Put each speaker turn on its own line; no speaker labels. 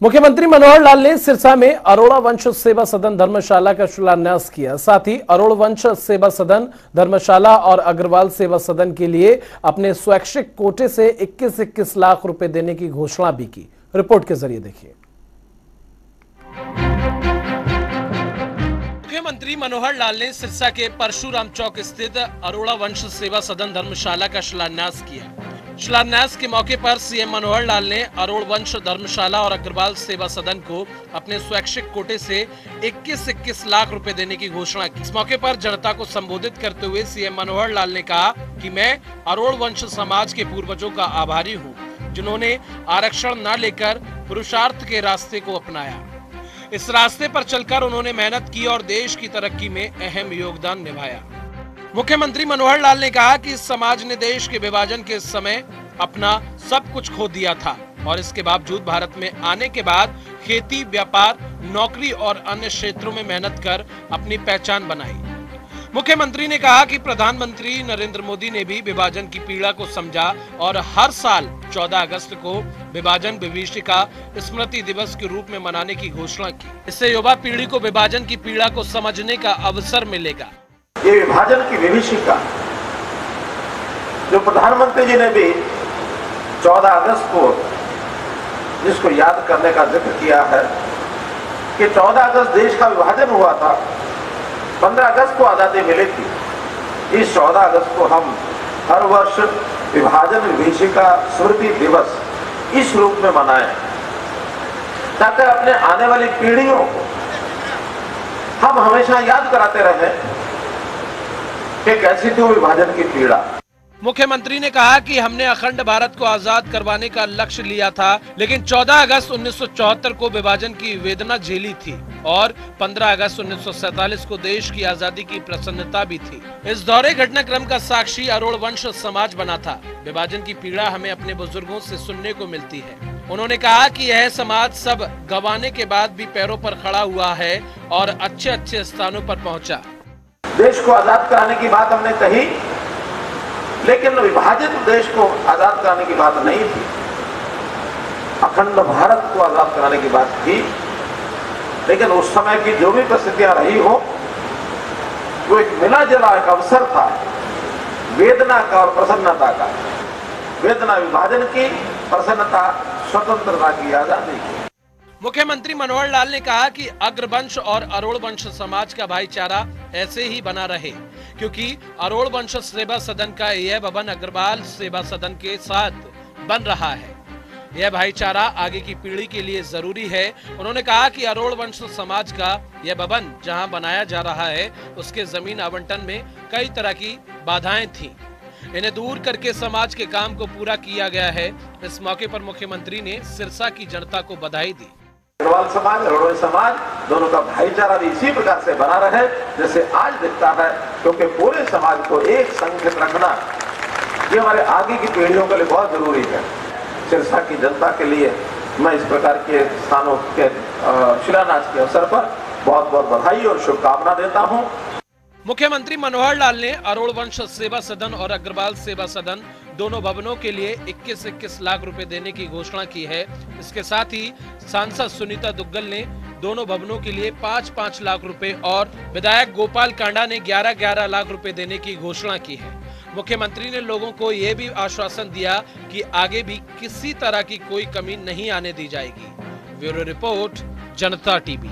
मुख्यमंत्री मनोहर लाल ने सिरसा में अरोड़ा वंश सेवा सदन धर्मशाला का शिलान्यास किया। साथ ही अरोड़ा वंश सेवा सदन धर्मशाला और अग्रवाल सेवा सदन के लिए अपने स्वैच्छिक कोटे से 21 लाख रुपए देने की घोषणा भी की। रिपोर्ट के जरिए देखिए।
मुख्यमंत्री मनोहर लाल ने सिरसा के परशुराम चौक स्थित अरोड़ा वंश सेवा सदन धर्मशाला का शिलान्यास किया। शिलान्यास के मौके पर सीएम मनोहर लाल ने अरोड़ वंश धर्मशाला और अग्रवाल सेवा सदन को अपने स्वैच्छिक कोटे से 21 लाख रुपए देने की घोषणा की। इस मौके पर जनता को संबोधित करते हुए सीएम मनोहर लाल ने कहा कि मैं अरोड़ वंश समाज के पूर्वजों का आभारी हूं, जिन्होंने आरक्षण न लेकर पुरुषार्थ के रास्ते को अपनाया। इस रास्ते पर चलकर उन्होंने मेहनत की और देश की तरक्की में अहम योगदान निभाया। मुख्यमंत्री मनोहर लाल ने कहा कि इस समाज ने देश के विभाजन के समय अपना सब कुछ खो दिया था और इसके बावजूद भारत में आने के बाद खेती, व्यापार, नौकरी और अन्य क्षेत्रों में मेहनत कर अपनी पहचान बनाई। मुख्यमंत्री ने कहा कि प्रधानमंत्री नरेंद्र मोदी ने भी विभाजन की पीड़ा को समझा और हर साल 14 अगस्त को विभाजन विभीषिका स्मृति दिवस के रूप में मनाने की घोषणा की। इससे युवा पीढ़ी को विभाजन की पीड़ा को समझने का अवसर मिलेगा।
ये विभाजन की विभीषिका जो प्रधानमंत्री जी ने भी 14 अगस्त को जिसको याद करने का जिक्र किया है कि 14 अगस्त देश का विभाजन हुआ था, 15 अगस्त को आजादी मिली थी। इस 14 अगस्त को हम हर वर्ष विभाजन विभीषिका स्मृति दिवस इस रूप में मनाएं ताकि अपने आने वाली पीढ़ियों को हम हमेशा याद कराते रहें कि कैसी थी विभाजन की पीड़ा।
मुख्यमंत्री ने कहा कि हमने अखंड भारत को आजाद करवाने का लक्ष्य लिया था, लेकिन 14 अगस्त 1974 को विभाजन की वेदना झेली थी और 15 अगस्त 1947 को देश की आजादी की प्रसन्नता भी थी। इस दौरे घटनाक्रम का साक्षी अरोड़ वंश समाज बना था। विभाजन की पीड़ा हमें अपने बुजुर्गों से सुनने को मिलती है। उन्होंने कहा कि यह समाज सब गंवाने के बाद भी पैरों पर खड़ा हुआ है और अच्छे स्थानों पर पहुँचा।
देश को आजाद कराने की बात हमने कही, लेकिन विभाजित देश को आजाद कराने की बात नहीं थी। अखंड भारत को आजाद कराने की बात थी, लेकिन उस समय की जो भी परिस्थितियां रही हो, वो एक मिला जुला एक अवसर था वेदना का और प्रसन्नता का। वेदना विभाजन की, प्रसन्नता स्वतंत्रता की, आजादी की।
मुख्यमंत्री मनोहर लाल ने कहा कि अग्रवंश और अरोड़ वंश समाज का भाईचारा ऐसे ही बना रहे, क्योंकि अरोड़ वंश सेवा सदन का यह भवन अग्रवाल सेवा सदन के साथ बन रहा है। यह भाईचारा आगे की पीढ़ी के लिए जरूरी है। उन्होंने कहा कि अरोड़ वंश समाज का यह भवन जहां बनाया जा रहा है, उसके जमीन आवंटन में कई तरह की बाधाएं थी। इन्हें दूर करके समाज के काम को पूरा किया गया है। इस मौके पर मुख्यमंत्री ने सिरसा की जनता को बधाई दी।
अग्रवाल समाज, अरोड़ा समाज दोनों का भाईचारा भी इसी प्रकार से बना रहे जैसे आज दिखता है, क्योंकि पूरे समाज को एक संगठित रखना ये हमारे आगे की पीढ़ियों के लिए बहुत जरूरी है। सिरसा की जनता के लिए मैं इस प्रकार के स्थानों के शिलान्यास के अवसर पर बहुत बहुत बधाई और शुभकामना देता हूँ।
मुख्यमंत्री मनोहर लाल ने अरोड़ वंश सेवा सदन और अग्रवाल सेवा सदन दोनों भवनों के लिए 21 लाख रुपए देने की घोषणा की है। इसके साथ ही सांसद सुनीता दुग्गल ने दोनों भवनों के लिए 5-5 लाख रुपए और विधायक गोपाल कांडा ने 11-11 लाख रुपए देने की घोषणा की है। मुख्यमंत्री ने लोगों को यह भी आश्वासन दिया कि आगे भी किसी तरह की कोई कमी नहीं आने दी जाएगी। ब्यूरो रिपोर्ट, जनता टीवी।